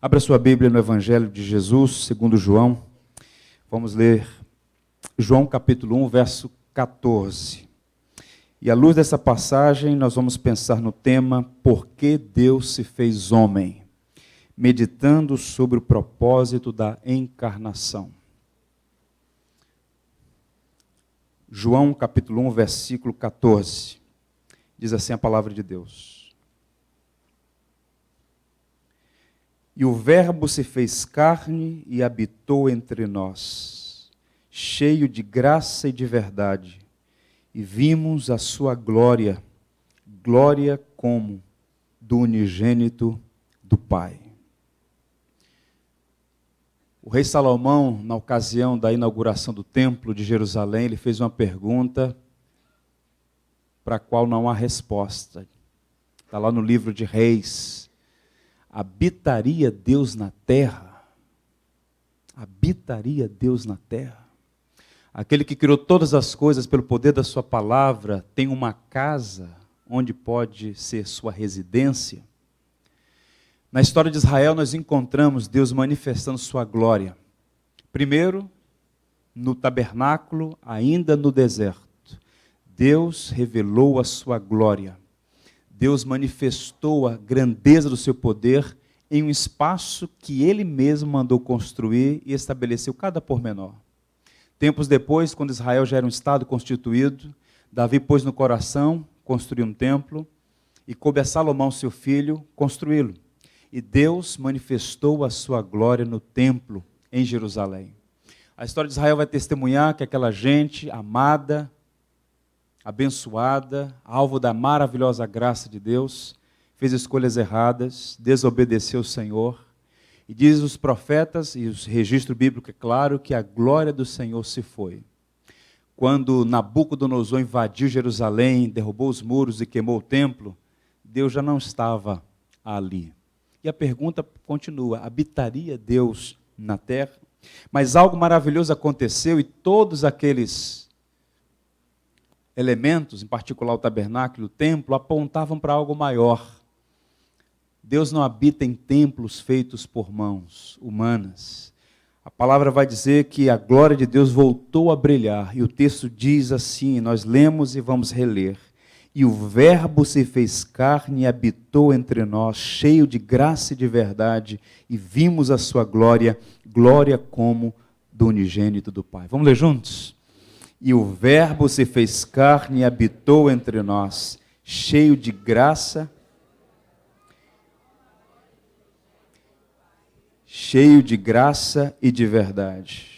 Abra sua Bíblia no Evangelho de Jesus, segundo João. Vamos ler João capítulo 1, verso 14. E à luz dessa passagem, nós vamos pensar no tema Por que Deus se fez homem? Meditando sobre o propósito da encarnação. João capítulo 1, versículo 14. Diz assim a palavra de Deus. E o Verbo se fez carne e habitou entre nós, cheio de graça e de verdade, e vimos a sua glória, glória como do unigênito do Pai. O rei Salomão, na ocasião da inauguração do Templo de Jerusalém, ele fez uma pergunta para a qual não há resposta. Está lá no livro de Reis. Habitaria Deus na terra? Habitaria Deus na terra? Aquele que criou todas as coisas pelo poder da sua palavra, tem uma casa onde pode ser sua residência? Na história de Israel nós encontramos Deus manifestando sua glória. Primeiro, no tabernáculo, ainda no deserto. Deus revelou a sua glória. Deus manifestou a grandeza do seu poder em um espaço que Ele mesmo mandou construir e estabeleceu cada pormenor. Tempos depois, quando Israel já era um estado constituído, Davi pôs no coração construir um templo e coube a Salomão, seu filho, construí-lo. E Deus manifestou a sua glória no templo em Jerusalém. A história de Israel vai testemunhar que aquela gente amada, abençoada, alvo da maravilhosa graça de Deus, fez escolhas erradas, desobedeceu o Senhor. E diz os profetas, e o registro bíblico é claro, que a glória do Senhor se foi. Quando Nabucodonosor invadiu Jerusalém, derrubou os muros e queimou o templo, Deus já não estava ali. E a pergunta continua, habitaria Deus na terra? Mas algo maravilhoso aconteceu e todos aqueles elementos, em particular o tabernáculo e o templo, apontavam para algo maior. Deus não habita em templos feitos por mãos humanas. A palavra vai dizer que a glória de Deus voltou a brilhar, e o texto diz assim, nós lemos e vamos reler. E o Verbo se fez carne e habitou entre nós, cheio de graça e de verdade, e vimos a sua glória, glória como do unigênito do Pai. Vamos ler juntos? E o Verbo se fez carne e habitou entre nós, cheio de graça, e de verdade.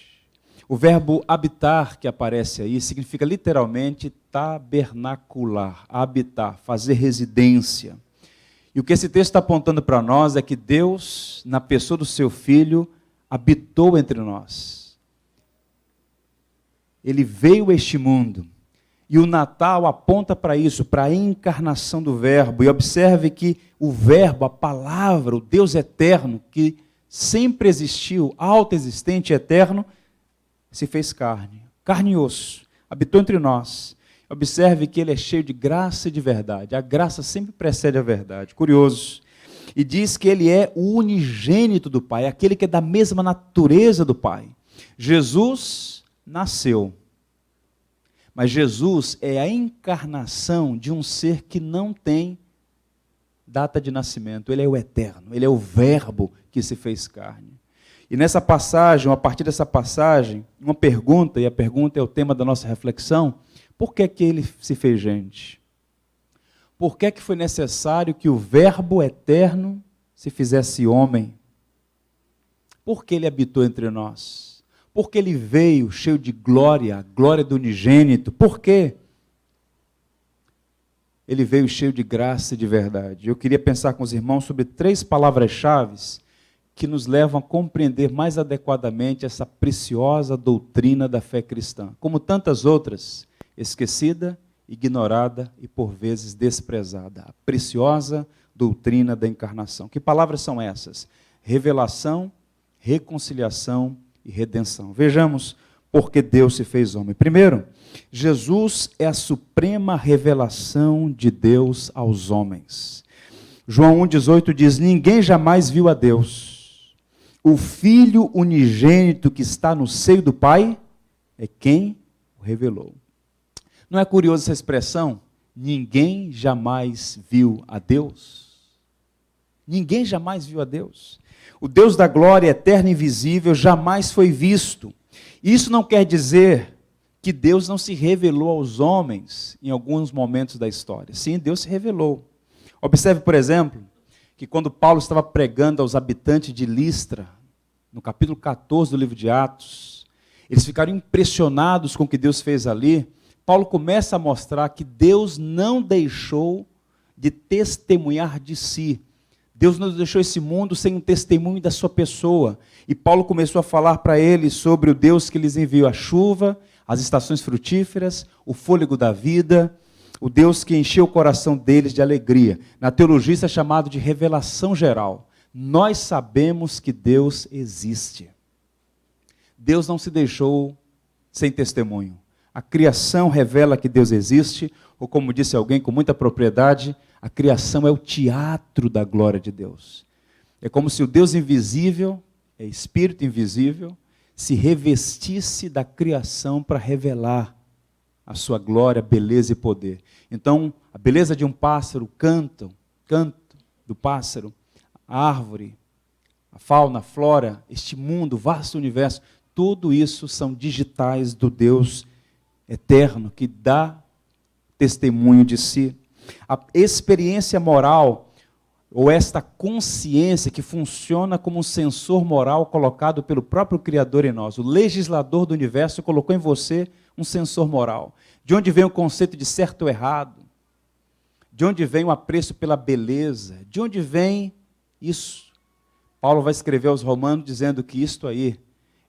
O verbo habitar que aparece aí significa literalmente tabernacular, habitar, fazer residência. E o que esse texto está apontando para nós é que Deus, na pessoa do seu Filho, habitou entre nós. Ele veio a este mundo, e o Natal aponta para isso, para a encarnação do Verbo. E observe que o Verbo, a palavra, o Deus eterno, que sempre existiu, autoexistente e eterno, se fez carne, carne e osso, habitou entre nós. Observe que Ele é cheio de graça e de verdade. A graça sempre precede a verdade. Curioso. E diz que Ele é o unigênito do Pai, aquele que é da mesma natureza do Pai. Jesus nasceu, mas Jesus é a encarnação de um ser que não tem data de nascimento. Ele é o eterno, Ele é o Verbo que se fez carne. E nessa passagem, a partir dessa passagem, uma pergunta, e a pergunta é o tema da nossa reflexão: por que que Ele se fez gente? Por que que foi necessário que o Verbo eterno se fizesse homem? Por que Ele habitou entre nós? Porque Ele veio cheio de glória, a glória do unigênito. Por quê? Ele veio cheio de graça e de verdade. Eu queria pensar com os irmãos sobre 3 palavras-chave que nos levam a compreender mais adequadamente essa preciosa doutrina da fé cristã. Como tantas outras, esquecida, ignorada e por vezes desprezada. A preciosa doutrina da encarnação. Que palavras são essas? Revelação, reconciliação e redenção. Vejamos por que Deus se fez homem. Primeiro, Jesus é a suprema revelação de Deus aos homens. João 1,18 diz: ninguém jamais viu a Deus. o Filho unigênito que está no seio do Pai é quem o revelou. Não é curiosa essa expressão? Ninguém jamais viu a Deus. Ninguém jamais viu a Deus. O Deus da glória eterna e invisível jamais foi visto. Isso não quer dizer que Deus não se revelou aos homens em alguns momentos da história. Sim, Deus se revelou. Observe, por exemplo, que quando Paulo estava pregando aos habitantes de Listra, no capítulo 14 do livro de Atos, eles ficaram impressionados com o que Deus fez ali. Paulo começa a mostrar que Deus não deixou de testemunhar de si. Deus não deixou esse mundo sem um testemunho da sua pessoa. E Paulo começou a falar para eles sobre o Deus que lhes enviou a chuva, as estações frutíferas, o fôlego da vida, o Deus que encheu o coração deles de alegria. Na teologia isso é chamado de revelação geral. Nós sabemos que Deus existe. Deus não se deixou sem testemunho. A criação revela que Deus existe, ou como disse alguém com muita propriedade, a criação é o teatro da glória de Deus. É como se o Deus invisível, é espírito invisível, se revestisse da criação para revelar a sua glória, beleza e poder. Então, a beleza de um pássaro, o canto do pássaro, a árvore, a fauna, a flora, este mundo, o vasto universo, tudo isso são digitais do Deus eterno, que dá testemunho de si. A experiência moral, ou esta consciência que funciona como um sensor moral colocado pelo próprio Criador em nós, o legislador do universo colocou em você um sensor moral. De onde vem o conceito de certo ou errado? De onde vem o apreço pela beleza? De onde vem isso? Paulo vai escrever aos Romanos dizendo que isto aí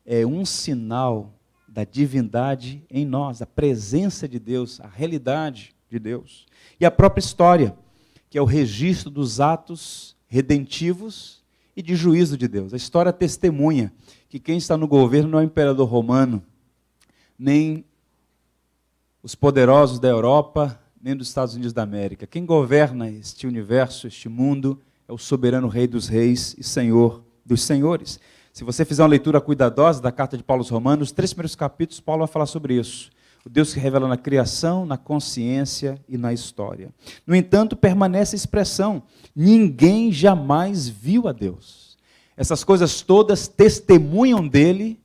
é um sinal da divindade em nós, a presença de Deus, a realidade de Deus. E a própria história, que é o registro dos atos redentivos e de juízo de Deus. A história testemunha que quem está no governo não é o imperador romano, nem os poderosos da Europa, nem dos Estados Unidos da América. Quem governa este universo, este mundo, é o soberano Rei dos Reis e Senhor dos Senhores. Se você fizer uma leitura cuidadosa da carta de Paulo aos Romanos, os 3 primeiros capítulos, Paulo vai falar sobre isso. O Deus que revela na criação, na consciência e na história. No entanto, permanece a expressão, ninguém jamais viu a Deus. Essas coisas todas testemunham dele,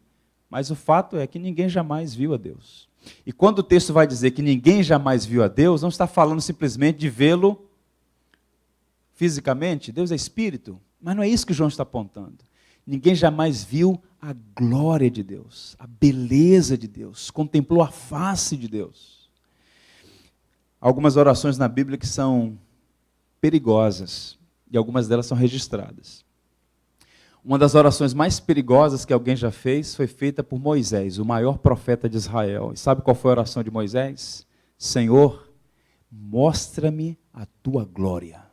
mas o fato é que ninguém jamais viu a Deus. E quando o texto vai dizer que ninguém jamais viu a Deus, não está falando simplesmente de vê-lo fisicamente, Deus é espírito, mas não é isso que João está apontando. Ninguém jamais viu a glória de Deus, a beleza de Deus, contemplou a face de Deus. Algumas orações na Bíblia que são perigosas, e algumas delas são registradas. Uma das orações mais perigosas que alguém já fez foi feita por Moisés, o maior profeta de Israel. E sabe qual foi a oração de Moisés? Senhor, mostra-me a tua glória.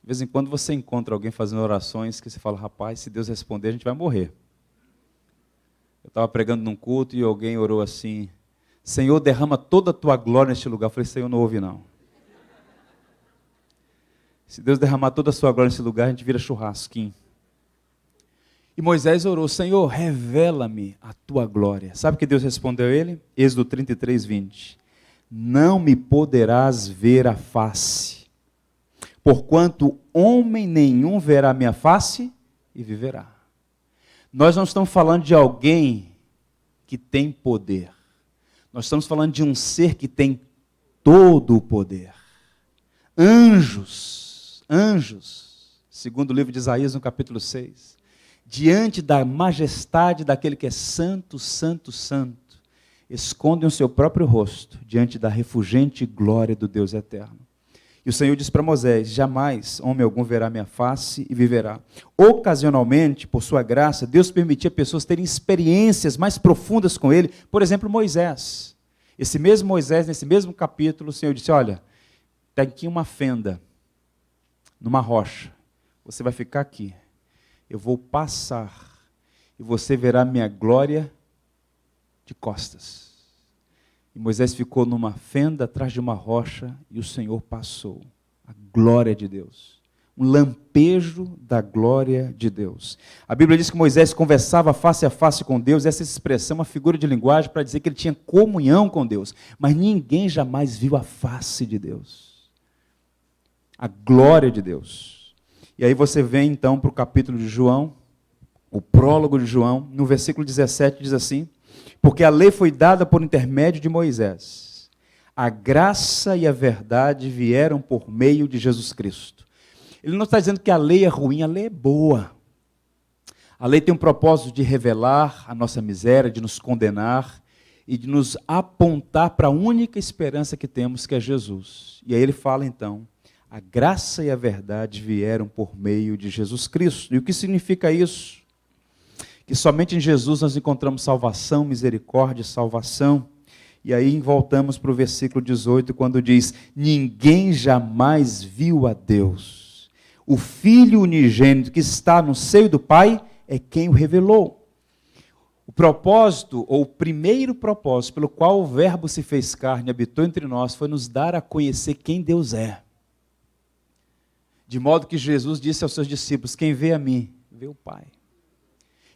De vez em quando você encontra alguém fazendo orações que você fala, rapaz, se Deus responder, a gente vai morrer. Eu estava pregando num culto e alguém orou assim, Senhor, derrama toda a tua glória neste lugar. Eu falei, Senhor, não ouve não. Se Deus derramar toda a sua glória nesse lugar, a gente vira churrasquinho. E Moisés orou, Senhor, revela-me a tua glória. Sabe o que Deus respondeu a ele? Êxodo 33, 20. Não me poderás ver a face, porquanto homem nenhum verá minha face e viverá. Nós não estamos falando de alguém que tem poder. Nós estamos falando de um ser que tem todo o poder. Anjos, segundo o livro de Isaías, no capítulo 6, diante da majestade daquele que é santo, santo, santo, escondem o seu próprio rosto diante da refulgente glória do Deus eterno. E o Senhor diz para Moisés, jamais homem algum verá minha face e viverá. Ocasionalmente, por sua graça, Deus permitia pessoas terem experiências mais profundas com Ele. Por exemplo, Moisés. Esse mesmo Moisés, nesse mesmo capítulo, o Senhor disse, olha, tem aqui uma fenda, numa rocha. Você vai ficar aqui. Eu vou passar e você verá minha glória de costas. E Moisés ficou numa fenda atrás de uma rocha e o Senhor passou. A glória de Deus. um lampejo da glória de Deus. A Bíblia diz que Moisés conversava face a face com Deus. Essa expressão é uma figura de linguagem para dizer que ele tinha comunhão com Deus, mas ninguém jamais viu a face de Deus, a glória de Deus. E aí você vem então para o capítulo de João, o prólogo de João, no versículo 17 diz assim: porque a lei foi dada por intermédio de Moisés, a graça e a verdade vieram por meio de Jesus Cristo. Ele não está dizendo que a lei é ruim, a lei é boa. A lei tem um propósito de revelar a nossa miséria, de nos condenar e de nos apontar para a única esperança que temos, que é Jesus. E aí ele fala então: a graça e a verdade vieram por meio de Jesus Cristo. E o que significa isso? Que somente em Jesus nós encontramos salvação, misericórdia e salvação. E aí voltamos para o versículo 18, quando diz: ninguém jamais viu a Deus. O Filho unigênito que está no seio do Pai é quem o revelou. O propósito, ou o primeiro propósito, pelo qual o Verbo se fez carne e habitou entre nós, foi nos dar a conhecer quem Deus é. De modo que Jesus disse aos seus discípulos: quem vê a mim, vê o Pai.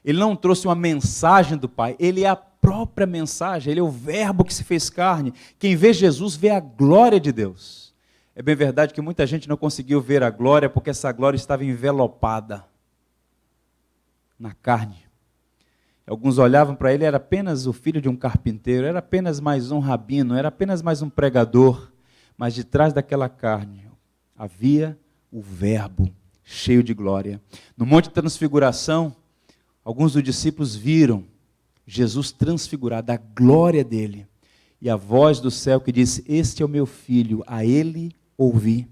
Ele não trouxe uma mensagem do Pai, ele é a própria mensagem, ele é o Verbo que se fez carne. Quem vê Jesus vê a glória de Deus. É bem verdade que muita gente não conseguiu ver a glória porque essa glória estava envelopada na carne. Alguns olhavam para ele, era apenas o filho de um carpinteiro, era apenas mais um rabino, era apenas mais um pregador, mas de trás daquela carne havia o Verbo cheio de glória. No Monte de Transfiguração, alguns dos discípulos viram Jesus transfigurado, a glória dele, e a voz do céu que disse: este é o meu filho, a ele ouvi.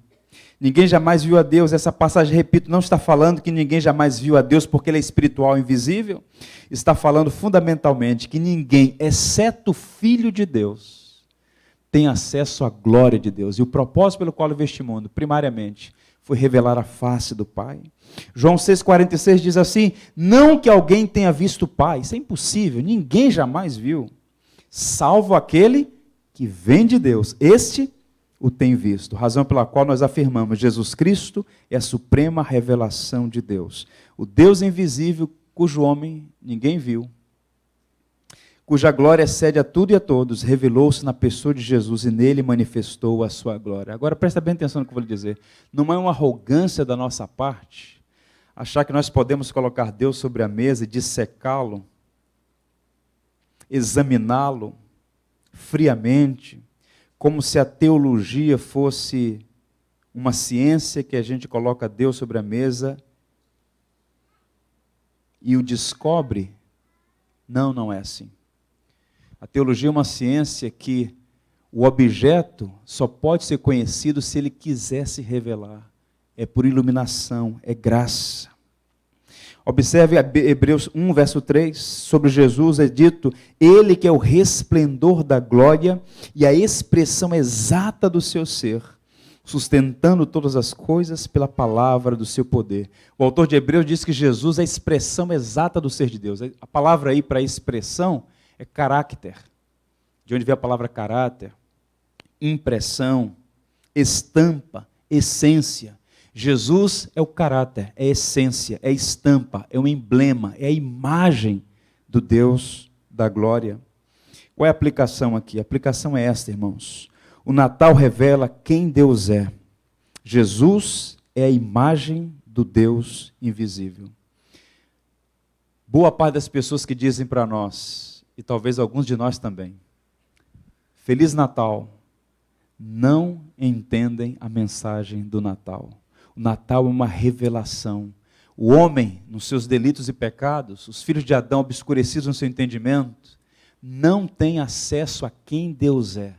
Ninguém jamais viu a Deus. Essa passagem, repito, não está falando que ninguém jamais viu a Deus porque ele é espiritual e invisível. Está falando fundamentalmente que ninguém, exceto o Filho de Deus, tem acesso à glória de Deus. E o propósito pelo qual ele veio este mundo, primariamente, foi revelar a face do Pai. João 6,46 diz assim: não que alguém tenha visto o Pai, isso é impossível, ninguém jamais viu, salvo aquele que vem de Deus, este o tem visto. Razão pela qual nós afirmamos: Jesus Cristo é a suprema revelação de Deus. O Deus invisível, cujo homem ninguém viu, cuja glória excede a tudo e a todos, revelou-se na pessoa de Jesus e nele manifestou a sua glória. Agora presta bem atenção no que eu vou lhe dizer. Não é uma arrogância da nossa parte achar que nós podemos colocar Deus sobre a mesa e dissecá-lo, examiná-lo friamente, como se a teologia fosse uma ciência que a gente coloca Deus sobre a mesa e o descobre. Não, não é assim. A teologia é uma ciência que o objeto só pode ser conhecido se ele quiser se revelar. É por iluminação, é graça. Observe Hebreus 1, verso 3, sobre Jesus é dito: ele que é o resplendor da glória e a expressão exata do seu ser, sustentando todas as coisas pela palavra do seu poder. O autor de Hebreus diz que Jesus é a expressão exata do ser de Deus. A palavra aí para expressão é caráter, de onde vem a palavra caráter, impressão, estampa, essência. Jesus é o caráter, é a essência, é a estampa, é um emblema, é a imagem do Deus da glória. Qual é a aplicação aqui? A aplicação é esta, irmãos. O Natal revela quem Deus é. Jesus é a imagem do Deus invisível. Boa parte das pessoas que dizem para nós, e talvez alguns de nós também, Feliz Natal, não entendem a mensagem do Natal. O Natal é uma revelação. O homem, nos seus delitos e pecados, os filhos de Adão obscurecidos no seu entendimento, não tem acesso a quem Deus é.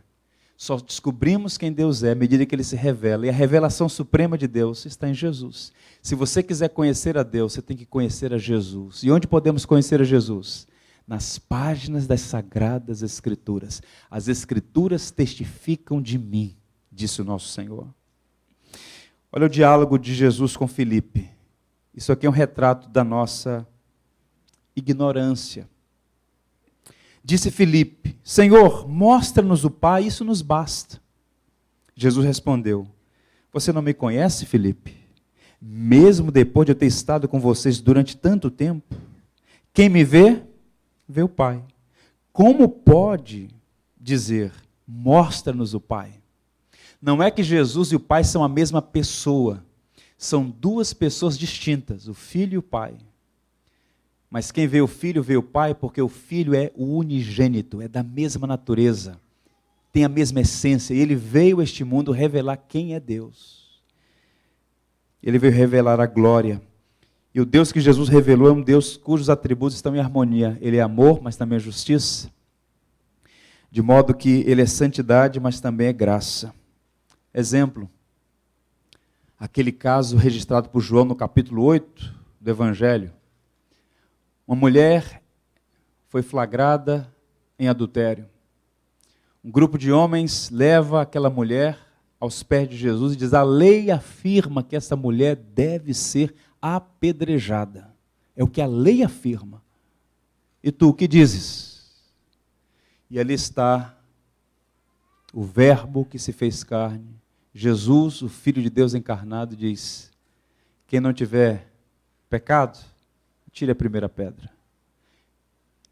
Só descobrimos quem Deus é à medida que ele se revela. E a revelação suprema de Deus está em Jesus. Se você quiser conhecer a Deus, você tem que conhecer a Jesus. E onde podemos conhecer a Jesus? Nas páginas das Sagradas Escrituras. As Escrituras testificam de mim, disse o nosso Senhor. Olha o diálogo de Jesus com Filipe. Isso aqui é um retrato da nossa ignorância. Disse Filipe: Senhor, mostra-nos o Pai, isso nos basta. Jesus respondeu: você não me conhece, Filipe? mesmo depois de eu ter estado com vocês durante tanto tempo? Quem me vê, vê o Pai. Como pode dizer, mostra-nos o Pai? Não é que Jesus e o Pai são a mesma pessoa. São duas pessoas distintas, o Filho e o Pai. Mas quem vê o Filho, vê o Pai, porque o Filho é o unigênito, é da mesma natureza, tem a mesma essência. E ele veio a este mundo revelar quem é Deus. Ele veio revelar a glória. E o Deus que Jesus revelou é um Deus cujos atributos estão em harmonia. Ele é amor, mas também é justiça. De modo que ele é santidade, mas também é graça. Exemplo, aquele caso registrado por João no capítulo 8 do Evangelho. Uma mulher foi flagrada em adultério. Um grupo de homens leva aquela mulher aos pés de Jesus e diz: a lei afirma que essa mulher deve ser apedrejada. É o que a lei afirma. E tu, o que dizes? E ali está o Verbo que se fez carne, Jesus, o Filho de Deus encarnado, diz: quem não tiver pecado, tire a primeira pedra.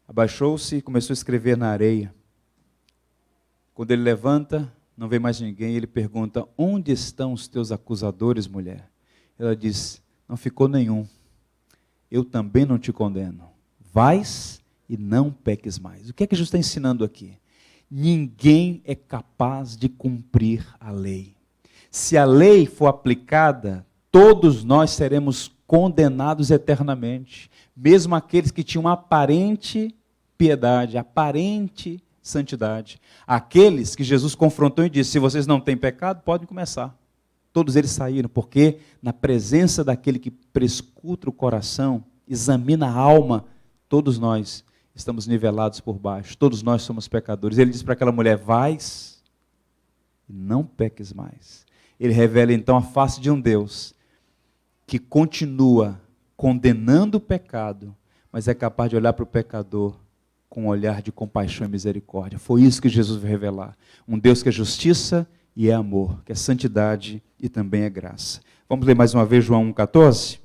Abaixou-se e começou a escrever na areia. Quando ele levanta, não vê mais ninguém, ele pergunta: onde estão os teus acusadores, mulher? Ela diz: não ficou nenhum. Eu também não te condeno. Vais e não peques mais. O que é que Jesus está ensinando aqui? Ninguém é capaz de cumprir a lei. Se a lei for aplicada, todos nós seremos condenados eternamente, mesmo aqueles que tinham aparente piedade, aparente santidade. Aqueles que Jesus confrontou e disse: se vocês não têm pecado, podem começar. Todos eles saíram, porque na presença daquele que prescuta o coração, examina a alma, todos nós estamos nivelados por baixo, todos nós somos pecadores. Ele diz para aquela mulher: vais e não peques mais. Ele revela então a face de um Deus que continua condenando o pecado, mas é capaz de olhar para o pecador com um olhar de compaixão e misericórdia. Foi isso que Jesus veio revelar. Um Deus que é justiça e é amor, que é santidade e também é graça. Vamos ler mais uma vez João 1,14?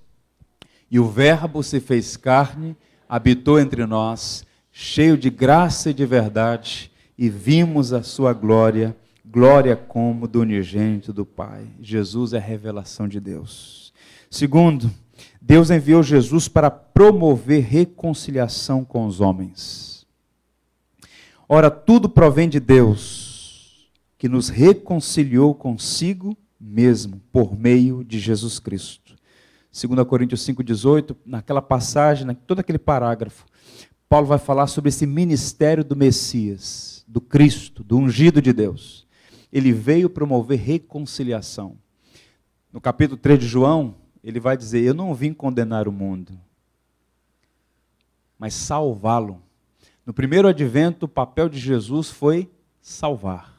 E o Verbo se fez carne, habitou entre nós, cheio de graça e de verdade, e vimos a sua glória, glória como do unigênito do Pai. Jesus é a revelação de Deus. Segundo, Deus enviou Jesus para promover reconciliação com os homens. Ora, tudo provém de Deus, que nos reconciliou consigo mesmo, por meio de Jesus Cristo. 2 Coríntios 5,18, naquela passagem, todo aquele parágrafo, Paulo vai falar sobre esse ministério do Messias, do Cristo, do ungido de Deus. Ele veio promover reconciliação. No capítulo 3 de João, ele vai dizer: eu não vim condenar o mundo, mas salvá-lo. No primeiro advento, o papel de Jesus foi salvar.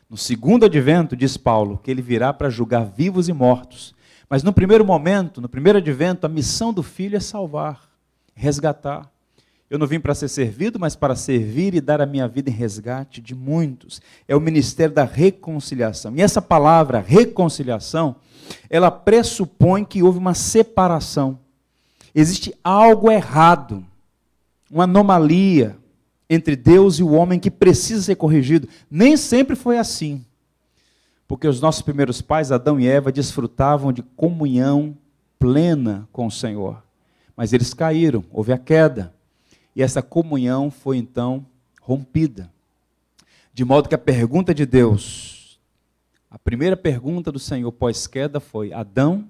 No segundo advento, diz Paulo, que ele virá para julgar vivos e mortos. Mas no primeiro momento, no primeiro advento, a missão do Filho é salvar, resgatar. Eu não vim para ser servido, mas para servir e dar a minha vida em resgate de muitos. É o ministério da reconciliação. E essa palavra, reconciliação, ela pressupõe que houve uma separação. Existe algo errado, uma anomalia entre Deus e o homem que precisa ser corrigido. Nem sempre foi assim. Porque os nossos primeiros pais, Adão e Eva, desfrutavam de comunhão plena com o Senhor. Mas eles caíram, houve a queda. E essa comunhão foi então rompida. De modo que a pergunta de Deus, a primeira pergunta do Senhor pós-queda foi: Adão,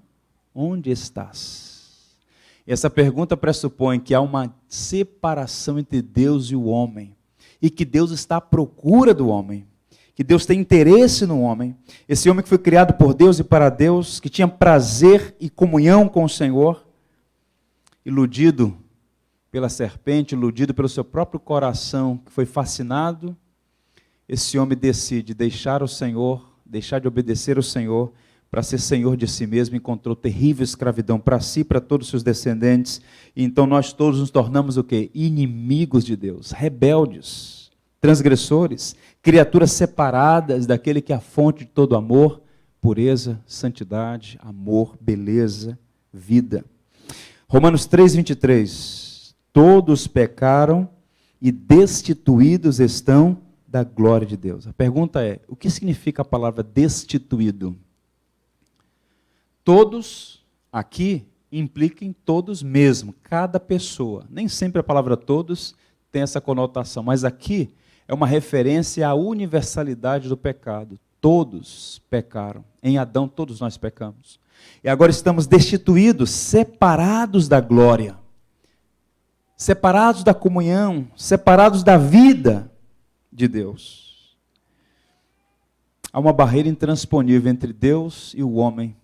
onde estás? E essa pergunta pressupõe que há uma separação entre Deus e o homem. E que Deus está à procura do homem. Que Deus tem interesse no homem. Esse homem que foi criado por Deus e para Deus, que tinha prazer e comunhão com o Senhor, iludido pela serpente, iludido pelo seu próprio coração, que foi fascinado, esse homem decide deixar o Senhor, deixar de obedecer ao Senhor, para ser senhor de si mesmo, encontrou terrível escravidão para si e para todos os seus descendentes, e então nós todos nos tornamos o quê? Inimigos de Deus, rebeldes, transgressores, criaturas separadas daquele que é a fonte de todo amor, pureza, santidade, amor, beleza, vida. Romanos 3:23. Todos pecaram e destituídos estão da glória de Deus. A pergunta é, o que significa a palavra destituído? Todos aqui implica em todos mesmo, cada pessoa. Nem sempre a palavra todos tem essa conotação, mas aqui é uma referência à universalidade do pecado. Todos pecaram. Em Adão todos nós pecamos. E agora estamos destituídos, separados da glória, separados da comunhão, separados da vida de Deus. Há uma barreira intransponível entre Deus e o homem.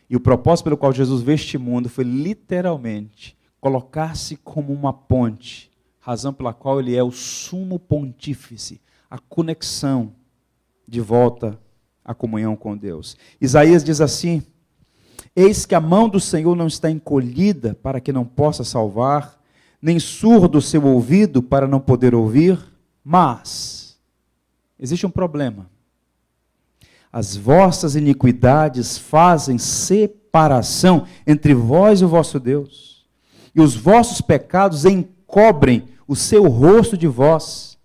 E o propósito pelo qual Jesus veio este mundo foi literalmente colocar-se como uma ponte, razão pela qual ele é o sumo pontífice, a conexão de volta à comunhão com Deus. Isaías diz assim: eis que a mão do Senhor não está encolhida para que não possa salvar, nem surdo o seu ouvido para não poder ouvir, mas existe um problema. As vossas iniquidades fazem separação entre vós e o vosso Deus, e os vossos pecados encobrem o seu rosto de vós,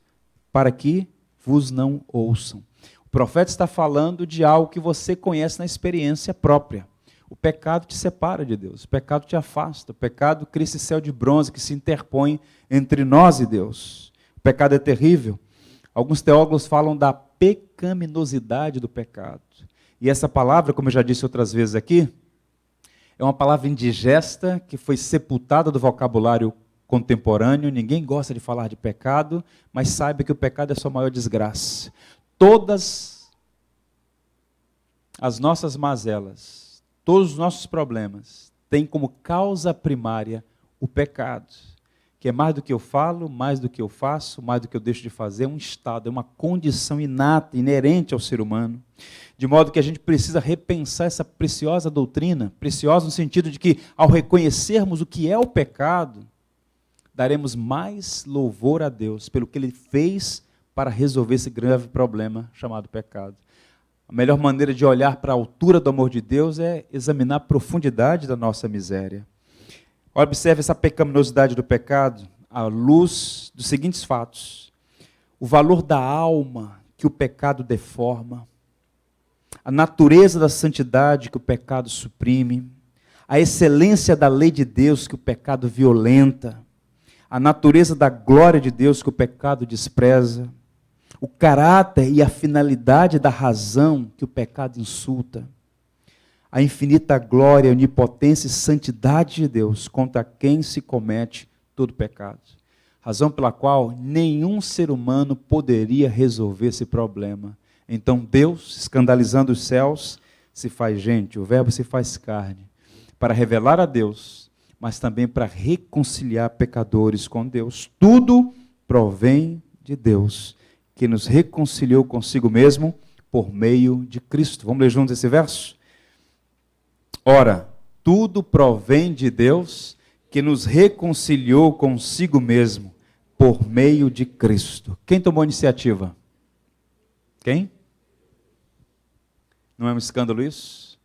para que vos não ouçam. O profeta está falando de algo que você conhece na experiência própria. O pecado te separa de Deus, o pecado te afasta, o pecado cria esse céu de bronze que se interpõe entre nós e Deus. O pecado é terrível. Alguns teólogos falam da pecaminosidade do pecado. E essa palavra, como eu já disse outras vezes aqui, é uma palavra indigesta que foi sepultada do vocabulário contemporâneo. Ninguém gosta de falar de pecado, mas saiba que o pecado é a sua maior desgraça. Todas as nossas mazelas, todos os nossos problemas têm como causa primária o pecado, que é mais do que eu falo, mais do que eu faço, mais do que eu deixo de fazer, é um estado, é uma condição inata, inerente ao ser humano, de modo que a gente precisa repensar essa preciosa doutrina, preciosa no sentido de que, ao reconhecermos o que é o pecado, daremos mais louvor a Deus pelo que Ele fez para resolver esse grave problema chamado pecado. A melhor maneira de olhar para a altura do amor de Deus é examinar a profundidade da nossa miséria. Observe essa pecaminosidade do pecado à luz dos seguintes fatos: o valor da alma que o pecado deforma, a natureza da santidade que o pecado suprime, a excelência da lei de Deus que o pecado violenta, a natureza da glória de Deus que o pecado despreza, o caráter e a finalidade da razão que o pecado insulta, a infinita glória, onipotência e santidade de Deus contra quem se comete todo pecado. Razão pela qual nenhum ser humano poderia resolver esse problema. Então Deus, escandalizando os céus, se faz gente, o Verbo se faz carne, para revelar a Deus, mas também para reconciliar pecadores com Deus. Tudo provém de Deus, que nos reconciliou consigo mesmo por meio de Cristo. Vamos ler juntos esse verso? Ora, tudo provém de Deus, que nos reconciliou consigo mesmo por meio de Cristo. Quem tomou a iniciativa? Quem? Não é um escândalo isso?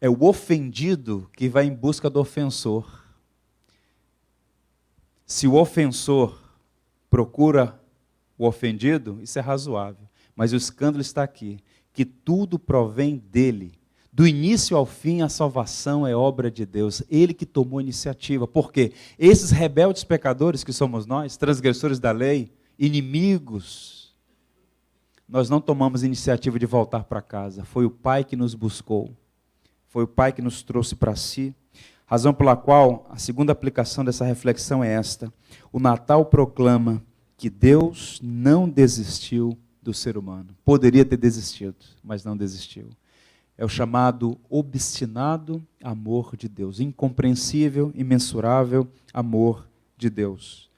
É o ofendido que vai em busca do ofensor. Se o ofensor procura o ofendido, isso é razoável. Mas o escândalo está aqui, que tudo provém dele. Do início ao fim, a salvação é obra de Deus. Ele que tomou a iniciativa. Por quê? Esses rebeldes pecadores que somos nós, transgressores da lei, inimigos, nós não tomamos iniciativa de voltar para casa. Foi o Pai que nos buscou. Foi o Pai que nos trouxe para si. Razão pela qual a segunda aplicação dessa reflexão é esta: o Natal proclama que Deus não desistiu do ser humano. Poderia ter desistido, mas não desistiu. É o chamado obstinado amor de Deus, incompreensível, imensurável amor de Deus.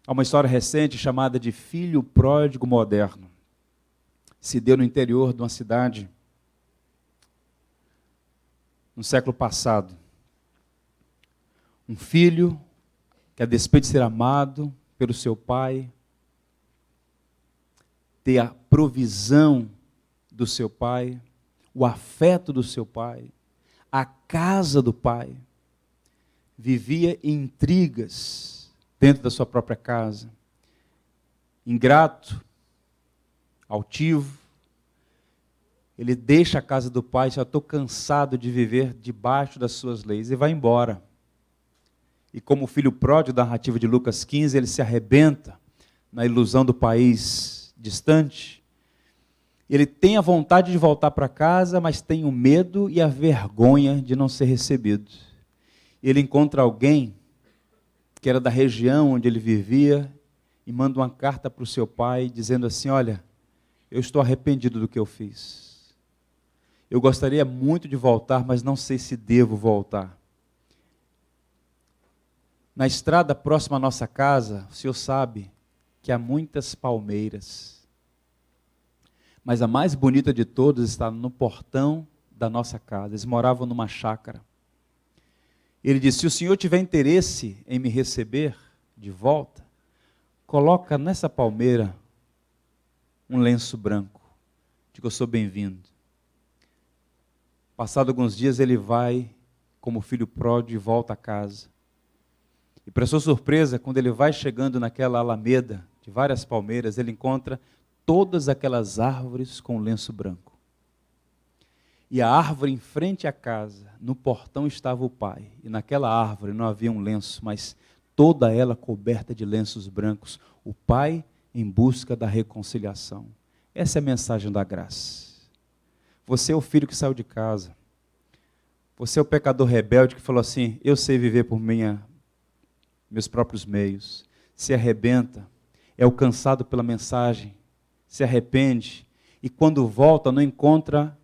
Há uma história recente chamada de filho pródigo moderno. Se deu no interior de uma cidade no século passado. Um filho que, a despeito de ser amado pelo seu pai, ter a provisão do seu pai, o afeto do seu pai, a casa do pai. Vivia em intrigas dentro da sua própria casa. Ingrato, altivo. Ele deixa a casa do pai, já estou cansado de viver debaixo das suas leis, e vai embora. E como o filho pródigo da narrativa de Lucas 15, ele se arrebenta na ilusão do país distante. Ele tem a vontade de voltar para casa, mas tem o medo e a vergonha de não ser recebido. Ele encontra alguém que era da região onde ele vivia e manda uma carta para o seu pai dizendo assim: olha, eu estou arrependido do que eu fiz. Eu gostaria muito de voltar, mas não sei se devo voltar. Na estrada próxima à nossa casa, o senhor sabe que há muitas palmeiras. Mas a mais bonita de todas está no portão da nossa casa. Eles moravam numa chácara. Ele disse: se o senhor tiver interesse em me receber de volta, coloca nessa palmeira um lenço branco, de que eu sou bem-vindo. Passado alguns dias ele vai, como filho pródigo, e volta a casa. E para sua surpresa, quando ele vai chegando naquela alameda de várias palmeiras, ele encontra todas aquelas árvores com lenço branco. E a árvore em frente à casa, no portão estava o pai. E naquela árvore não havia um lenço, mas toda ela coberta de lenços brancos. O pai em busca da reconciliação. Essa é a mensagem da graça. Você é o filho que saiu de casa. Você é o pecador rebelde que falou assim: eu sei viver por meus próprios meios. Se arrebenta, é alcançado pela mensagem, se arrepende, e quando volta não encontra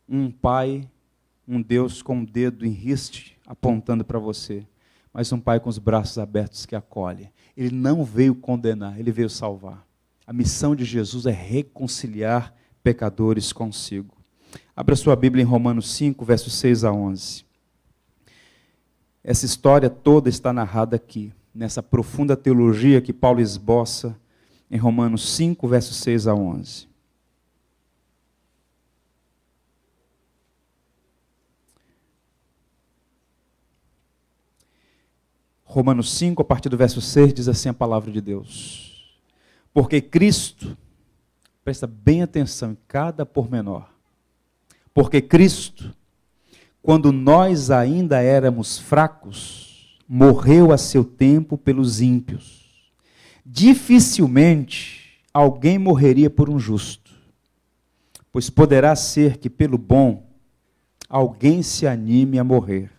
um pai, um Deus com um dedo em riste apontando para você, mas um pai com os braços abertos que acolhe. Ele não veio condenar, ele veio salvar. A missão de Jesus é reconciliar pecadores consigo. Abra sua Bíblia em Romanos 5, versos 6 a 11. Essa história toda está narrada aqui, nessa profunda teologia que Paulo esboça em Romanos 5, versos 6 a 11. Romanos 5, a partir do verso 6, diz assim a palavra de Deus: porque Cristo, presta bem atenção em cada pormenor, porque Cristo, quando nós ainda éramos fracos, morreu a seu tempo pelos ímpios. Dificilmente alguém morreria por um justo, pois poderá ser que pelo bom alguém se anime a morrer.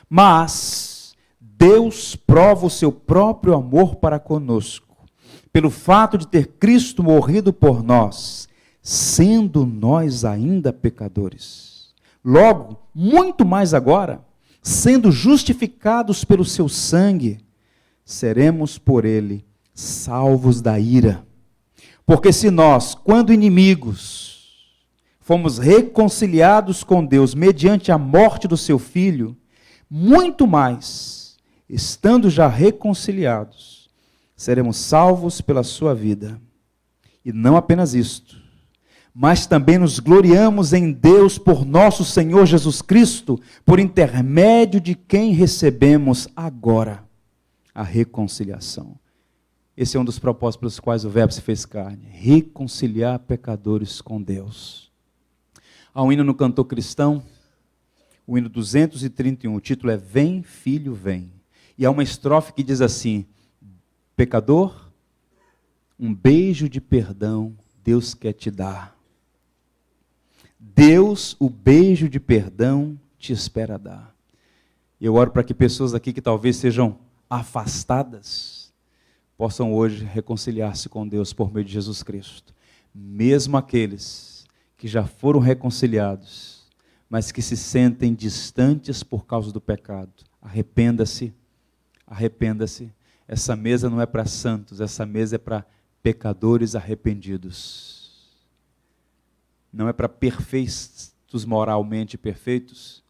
Mas Deus prova o seu próprio amor para conosco, pelo fato de ter Cristo morrido por nós, sendo nós ainda pecadores. Logo, muito mais agora, sendo justificados pelo seu sangue, seremos por ele salvos da ira. Porque se nós, quando inimigos, fomos reconciliados com Deus mediante a morte do seu Filho, muito mais, estando já reconciliados, seremos salvos pela sua vida. E não apenas isto, mas também nos gloriamos em Deus por nosso Senhor Jesus Cristo, por intermédio de quem recebemos agora a reconciliação. Esse é um dos propósitos pelos quais o Verbo se fez carne: reconciliar pecadores com Deus. Há um hino no cantor cristão, o hino 231, o título é Vem, Filho, Vem. E há uma estrofe que diz assim: pecador, um beijo de perdão Deus quer te dar. Deus, o beijo de perdão, te espera dar. Eu oro para que pessoas aqui que talvez sejam afastadas, possam hoje reconciliar-se com Deus por meio de Jesus Cristo. Mesmo aqueles que já foram reconciliados, mas que se sentem distantes por causa do pecado. Arrependa-se, arrependa-se. Essa mesa não é para santos, essa mesa é para pecadores arrependidos. Não é para perfeitos, moralmente perfeitos,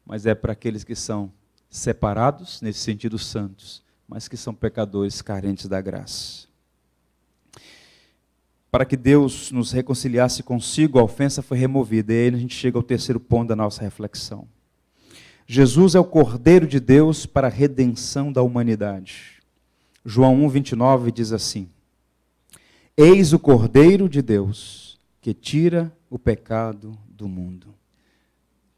mas é para aqueles que são separados, nesse sentido santos, mas que são pecadores carentes da graça. para que Deus nos reconciliasse consigo, a ofensa foi removida. E aí a gente chega ao terceiro ponto da nossa reflexão. Jesus é o Cordeiro de Deus para a redenção da humanidade. João 1,29 diz assim: Eis o Cordeiro de Deus, que tira o pecado do mundo.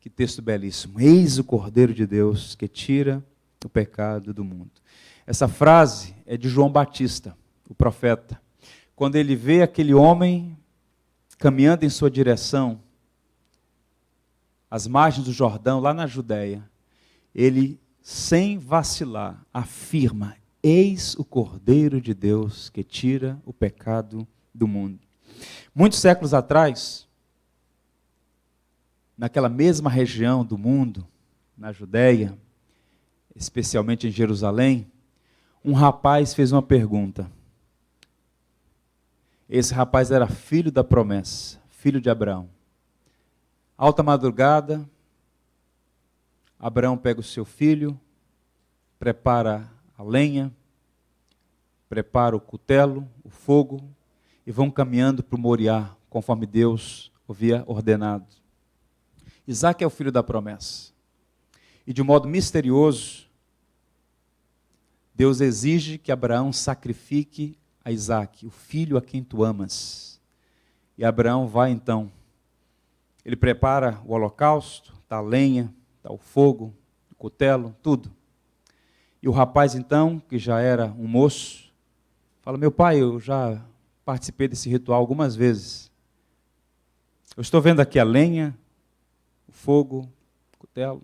Que texto belíssimo. Eis o Cordeiro de Deus, que tira o pecado do mundo. Essa frase é de João Batista, o profeta. Quando ele vê aquele homem caminhando em sua direção, às margens do Jordão, lá na Judéia, ele, sem vacilar, afirma: Eis o Cordeiro de Deus que tira o pecado do mundo. Muitos séculos atrás, naquela mesma região do mundo, na Judéia, especialmente em Jerusalém, um rapaz fez uma pergunta. Esse rapaz era filho da promessa, filho de Abraão. Alta madrugada, Abraão pega o seu filho, prepara a lenha, prepara o cutelo, o fogo, e vão caminhando para o Moriá, conforme Deus havia ordenado. Isaque é o filho da promessa. E de um modo misterioso, Deus exige que Abraão sacrifique a Isaque, o filho a quem tu amas. E Abraão vai então. Ele prepara o holocausto, está a lenha, está o fogo, o cutelo, tudo. E o rapaz então, que já era um moço, fala: meu pai, eu já participei desse ritual algumas vezes. Eu estou vendo aqui a lenha, o fogo, o cutelo.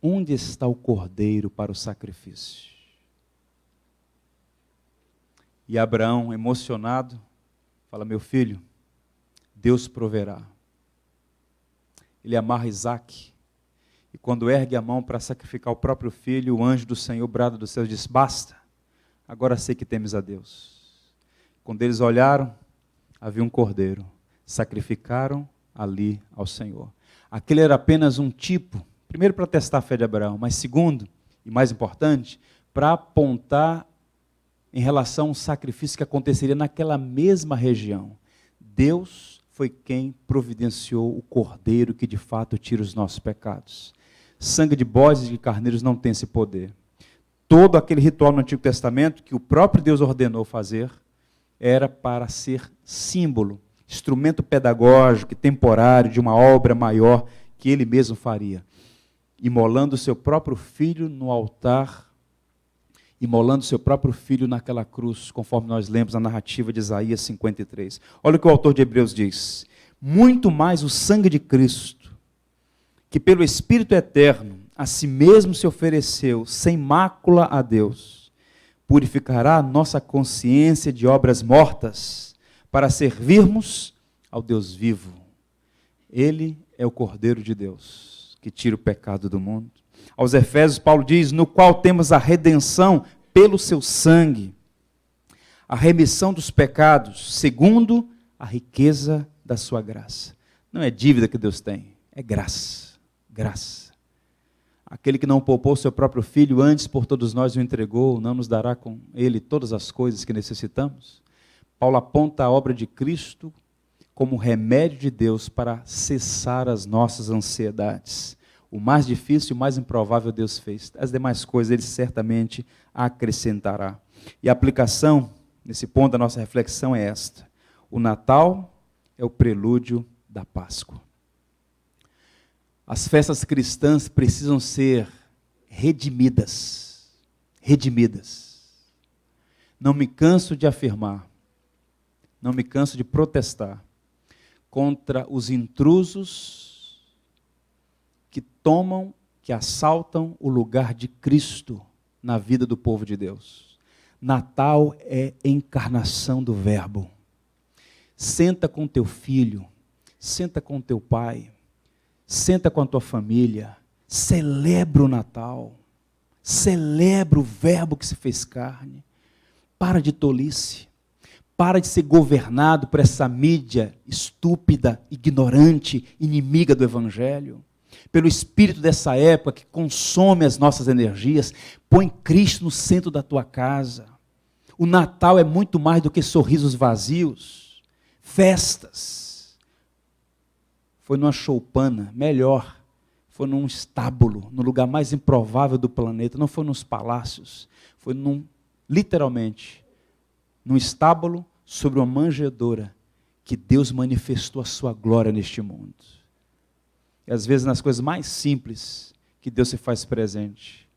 Onde está o cordeiro para o sacrifício? E Abraão, emocionado, fala: meu filho, Deus proverá. Ele amarra Isaque, e quando ergue a mão para sacrificar o próprio filho, o anjo do Senhor brada dos céus e diz: basta, agora sei que temes a Deus. Quando eles olharam, havia um cordeiro, sacrificaram ali ao Senhor. Aquele era apenas um tipo, primeiro para testar a fé de Abraão, mas segundo, e mais importante, para apontar em relação a um sacrifício que aconteceria naquela mesma região. Deus foi quem providenciou o cordeiro que de fato tira os nossos pecados. Sangue de bodes e de carneiros não tem esse poder. Todo aquele ritual no Antigo Testamento que o próprio Deus ordenou fazer era para ser símbolo, instrumento pedagógico e temporário de uma obra maior que ele mesmo faria. Imolando o seu próprio filho no altar, imolando seu próprio filho naquela cruz, conforme nós lemos na narrativa de Isaías 53. Olha o que o autor de Hebreus diz: muito mais o sangue de Cristo, que pelo Espírito eterno a si mesmo se ofereceu sem mácula a Deus, purificará a nossa consciência de obras mortas, para servirmos ao Deus vivo. Ele é o Cordeiro de Deus, que tira o pecado do mundo. Aos Efésios, Paulo diz: no qual temos a redenção pelo seu sangue, a remissão dos pecados, segundo a riqueza da sua graça. Não é dívida que Deus tem, é graça, graça. Aquele que não poupou seu próprio filho, antes por todos nós o entregou, não nos dará com ele todas as coisas que necessitamos? Paulo aponta a obra de Cristo como remédio de Deus para cessar as nossas ansiedades. O mais difícil, o mais improvável Deus fez. As demais coisas Ele certamente acrescentará. E a aplicação, nesse ponto da nossa reflexão, é esta: o Natal é o prelúdio da Páscoa. As festas cristãs precisam ser redimidas. Redimidas. Não me canso de afirmar, não me canso de protestar contra os intrusos que tomam, que assaltam o lugar de Cristo na vida do povo de Deus. Natal é encarnação do Verbo. Senta com teu filho, senta com teu pai, senta com a tua família, celebra o Natal, celebra o Verbo que se fez carne. Para de tolice, para de ser governado por essa mídia estúpida, ignorante, inimiga do Evangelho. Pelo espírito dessa época que consome as nossas energias, põe Cristo no centro da tua casa. O Natal é muito mais do que sorrisos vazios. festas. Foi numa choupana, melhor. Foi num estábulo, no lugar mais improvável do planeta. Não foi nos palácios. Foi literalmente, num estábulo sobre uma manjedoura que Deus manifestou a sua glória neste mundo. E às vezes nas coisas mais simples que Deus se faz presente.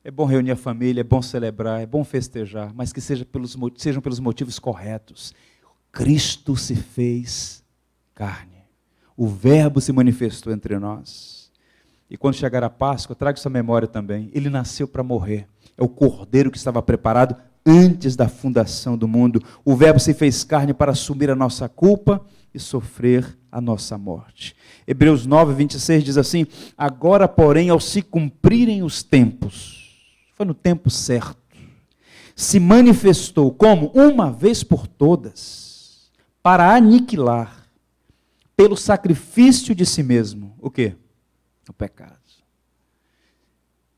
É bom reunir a família, é bom celebrar, é bom festejar, mas que sejam pelos motivos corretos. Cristo se fez carne. O Verbo se manifestou entre nós. E quando chegar a Páscoa, traga essa memória também. Ele nasceu para morrer. É o Cordeiro que estava preparado antes da fundação do mundo. O Verbo se fez carne para assumir a nossa culpa e sofrer a nossa morte. Hebreus 9, 26 diz assim: agora, porém, ao se cumprirem os tempos, foi no tempo certo, se manifestou como uma vez por todas, para aniquilar, pelo sacrifício de si mesmo, o quê? O pecado.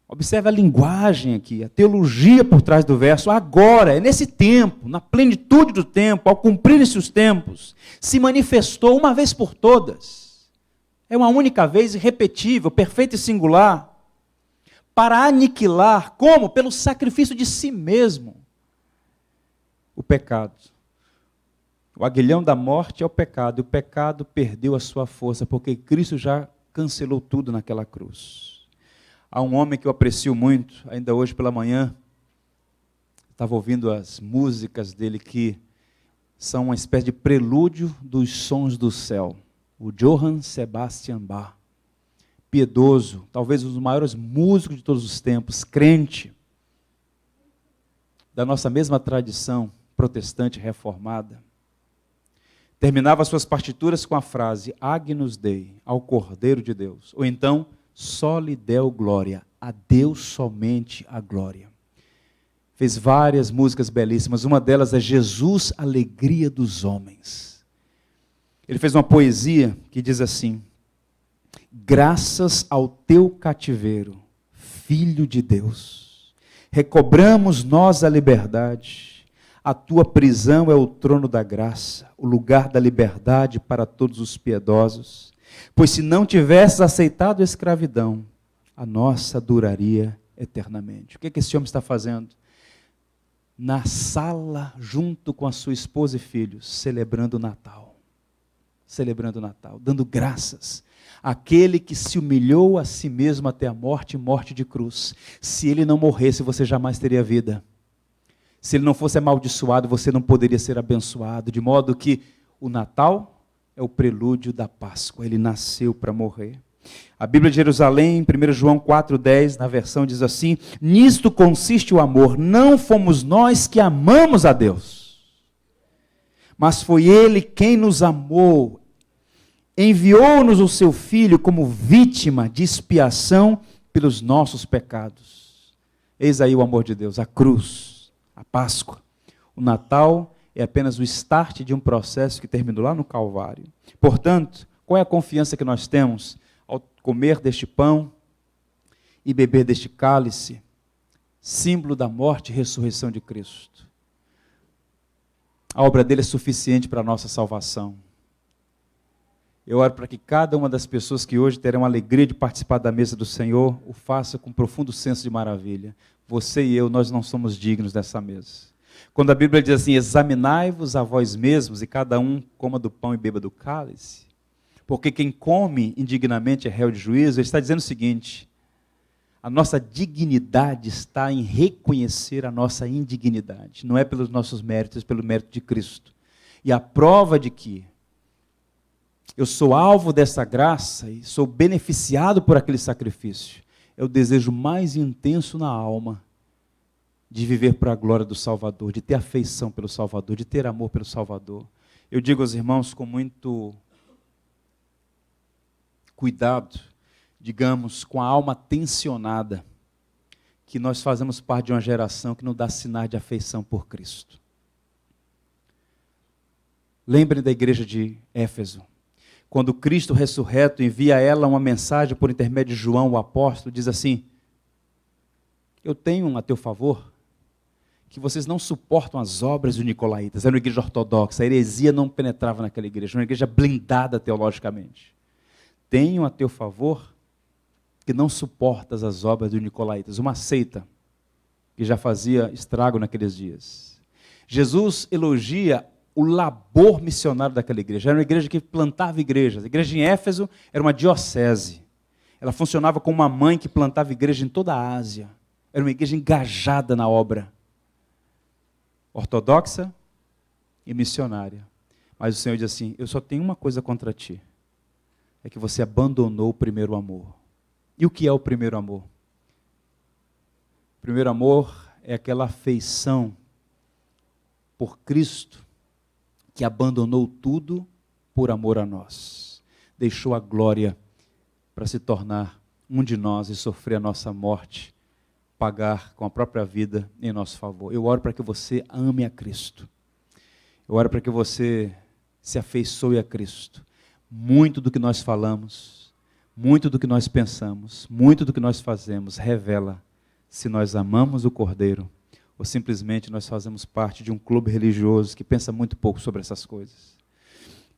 Observe a linguagem aqui, a teologia por trás do verso. Agora, é nesse tempo, na plenitude do tempo, ao cumprirem-se os tempos, se manifestou uma vez por todas. É uma única vez, irrepetível, perfeita e singular, para aniquilar, como? Pelo sacrifício de si mesmo, o pecado. O aguilhão da morte é o pecado, e o pecado perdeu a sua força, porque Cristo já cancelou tudo naquela cruz. Há um homem que eu aprecio muito, ainda hoje pela manhã, estava ouvindo as músicas dele que são uma espécie de prelúdio dos sons do céu. O Johann Sebastian Bach, piedoso, talvez um dos maiores músicos de todos os tempos, crente, da nossa mesma tradição protestante reformada. Terminava suas partituras com a frase, Agnus Dei, ao Cordeiro de Deus. Ou então, só lhe deu glória, a Deus somente a glória. Fez várias músicas belíssimas, uma delas é Jesus, alegria dos homens. Ele fez uma poesia que diz assim, graças ao teu cativeiro, Filho de Deus, recobramos nós a liberdade, a tua prisão é o trono da graça, o lugar da liberdade para todos os piedosos. Pois se não tivesses aceitado a escravidão, a nossa duraria eternamente. O que esse homem está fazendo? Na sala, junto com a sua esposa e filhos, celebrando o Natal. Celebrando o Natal, dando graças àquele que se humilhou a si mesmo até a morte e morte de cruz. Se ele não morresse, você jamais teria vida. Se ele não fosse amaldiçoado, você não poderia ser abençoado. De modo que o Natal é o prelúdio da Páscoa, ele nasceu para morrer. A Bíblia de Jerusalém, 1 João 4,10, na versão diz assim, nisto consiste o amor, não fomos nós que amamos a Deus, mas foi Ele quem nos amou, enviou-nos o seu Filho como vítima de expiação pelos nossos pecados. Eis aí o amor de Deus, a cruz, a Páscoa, o Natal é apenas o start de um processo que terminou lá no Calvário. Portanto, qual é a confiança que nós temos ao comer deste pão e beber deste cálice, símbolo da morte e ressurreição de Cristo? A obra dele é suficiente para a nossa salvação. Eu oro para que cada uma das pessoas que hoje terão a alegria de participar da mesa do Senhor, o faça com profundo senso de maravilha. Você e eu, nós não somos dignos dessa mesa. Quando a Bíblia diz assim, examinai-vos a vós mesmos e cada um coma do pão e beba do cálice, porque quem come indignamente é réu de juízo, ele está dizendo o seguinte, a nossa dignidade está em reconhecer a nossa indignidade, não é pelos nossos méritos, é pelo mérito de Cristo. E a prova de que eu sou alvo dessa graça e sou beneficiado por aquele sacrifício, é o desejo mais intenso na alma, de viver para a glória do Salvador, de ter afeição pelo Salvador, de ter amor pelo Salvador. Eu digo aos irmãos com muito cuidado, digamos, com a alma tensionada, que nós fazemos parte de uma geração que não dá sinais de afeição por Cristo. Lembrem da igreja de Éfeso. Quando Cristo ressurreto envia a ela uma mensagem por intermédio de João, o apóstolo, diz assim, eu tenho a teu favor, que vocês não suportam as obras dos nicolaítas. Era uma igreja ortodoxa, a heresia não penetrava naquela igreja, uma igreja blindada teologicamente. Tenho a teu favor que não suportas as obras dos nicolaítas, uma seita que já fazia estrago naqueles dias. Jesus elogia o labor missionário daquela igreja. Era uma igreja que plantava igrejas. A igreja em Éfeso era uma diocese. Ela funcionava como uma mãe que plantava igreja em toda a Ásia. Era uma igreja engajada na obra. Ortodoxa e missionária. Mas o Senhor diz assim, eu só tenho uma coisa contra ti. É que você abandonou o primeiro amor. E o que é o primeiro amor? O primeiro amor é aquela afeição por Cristo, que abandonou tudo por amor a nós. Deixou a glória para se tornar um de nós e sofrer a nossa morte, pagar com a própria vida em nosso favor. Eu oro para que você ame a Cristo. Eu oro para que você se afeiçoe a Cristo. Muito do que nós falamos, muito do que nós pensamos, muito do que nós fazemos revela se nós amamos o Cordeiro ou simplesmente nós fazemos parte de um clube religioso que pensa muito pouco sobre essas coisas.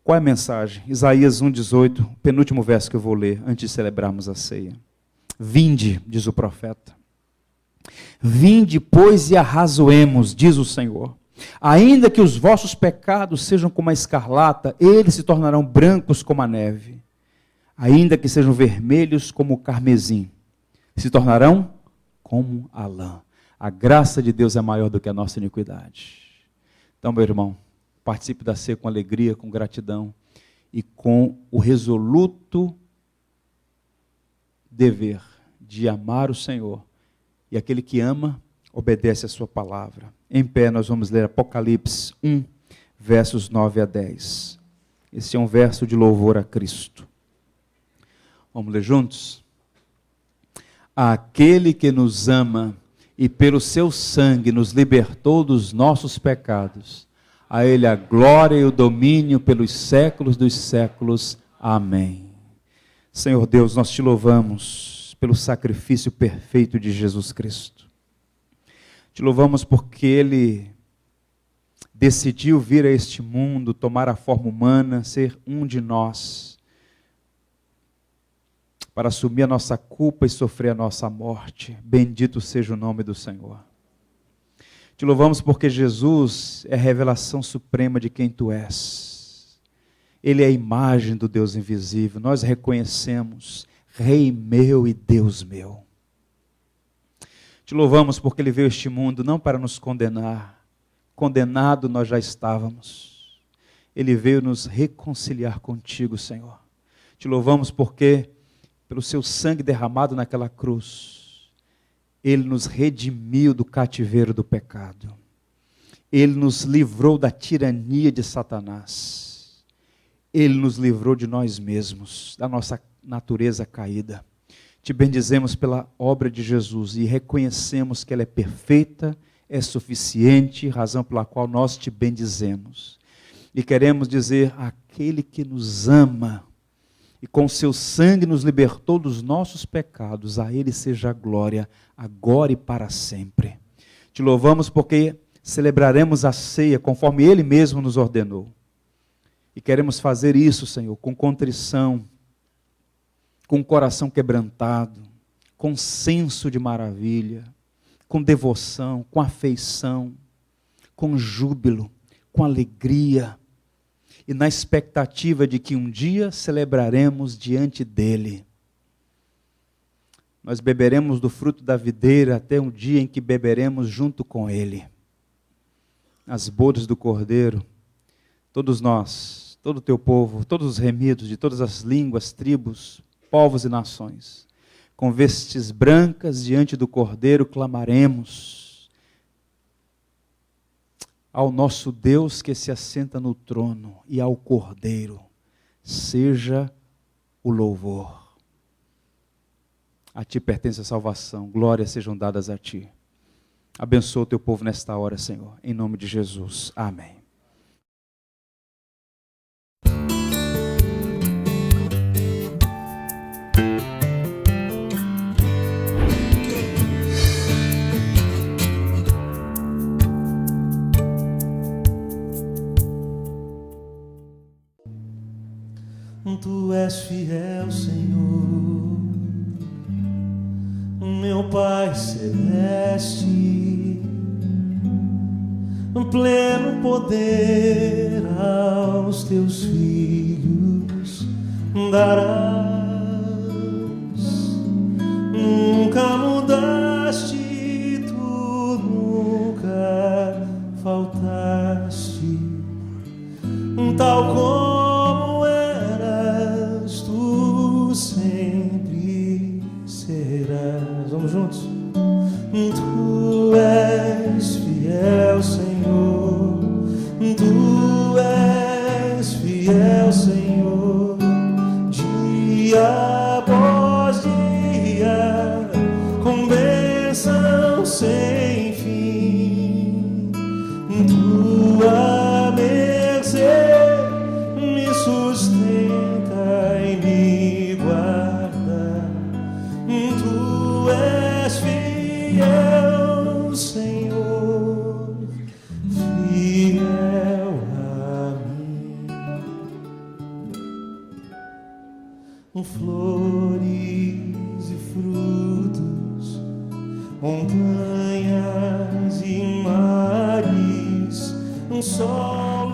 Qual é a mensagem? Isaías 1,18, penúltimo verso que eu vou ler antes de celebrarmos a ceia. Vinde, diz o profeta. Vinde, pois, e arrazoemos, diz o Senhor. Ainda que os vossos pecados sejam como a escarlata, eles se tornarão brancos como a neve. Ainda que sejam vermelhos como o carmesim, se tornarão como a lã. A graça de Deus é maior do que a nossa iniquidade. Então, meu irmão, participe da ceia com alegria, com gratidão e com o resoluto dever de amar o Senhor. E aquele que ama, obedece a sua palavra. Em pé, nós vamos ler Apocalipse 1, versos 9 a 10. Esse é um verso de louvor a Cristo. Vamos ler juntos? Aquele que nos ama e pelo seu sangue nos libertou dos nossos pecados, a Ele a glória e o domínio pelos séculos dos séculos. Amém. Senhor Deus, nós te louvamos pelo sacrifício perfeito de Jesus Cristo. Te louvamos porque Ele decidiu vir a este mundo, tomar a forma humana, ser um de nós, para assumir a nossa culpa e sofrer a nossa morte. Bendito seja o nome do Senhor. Te louvamos porque Jesus é a revelação suprema de quem Tu és. Ele é a imagem do Deus invisível. Nós reconhecemos, Rei meu e Deus meu. Te louvamos porque Ele veio a este mundo não para nos condenar. Condenado nós já estávamos. Ele veio nos reconciliar contigo, Senhor. Te louvamos porque pelo seu sangue derramado naquela cruz, Ele nos redimiu do cativeiro do pecado. Ele nos livrou da tirania de Satanás. Ele nos livrou de nós mesmos, da nossa natureza caída. Te bendizemos pela obra de Jesus e reconhecemos que ela é perfeita, é suficiente, razão pela qual nós te bendizemos. E queremos dizer, aquele que nos ama, e com seu sangue nos libertou dos nossos pecados, a Ele seja a glória, agora e para sempre. Te louvamos porque celebraremos a ceia conforme Ele mesmo nos ordenou. E queremos fazer isso, Senhor, com contrição, com o coração quebrantado, com senso de maravilha, com devoção, com afeição, com júbilo, com alegria, e na expectativa de que um dia celebraremos diante dEle. Nós beberemos do fruto da videira até um dia em que beberemos junto com Ele. As bodas do Cordeiro, todos nós, todo o Teu povo, todos os remidos de todas as línguas, tribos, povos e nações, com vestes brancas diante do Cordeiro clamaremos ao nosso Deus que se assenta no trono e ao Cordeiro, seja o louvor. A Ti pertence a salvação, glórias sejam dadas a Ti. Abençoa o Teu povo nesta hora, Senhor, em nome de Jesus. Amém. és fiel, Senhor, meu Pai celeste, pleno poder aos teus filhos darás. Nunca mudaste, tu nunca faltaste, tal como eras, tu sempre serás. Vamos juntos? Tu és fiel, Senhor, tu és fiel, Senhor, dia após dia, com bênção sem fim. Tua mercê me sustenta e me guarda. Tu és fiel, Senhor, fiel a mim. Flores e frutos, montanhas e mares, sol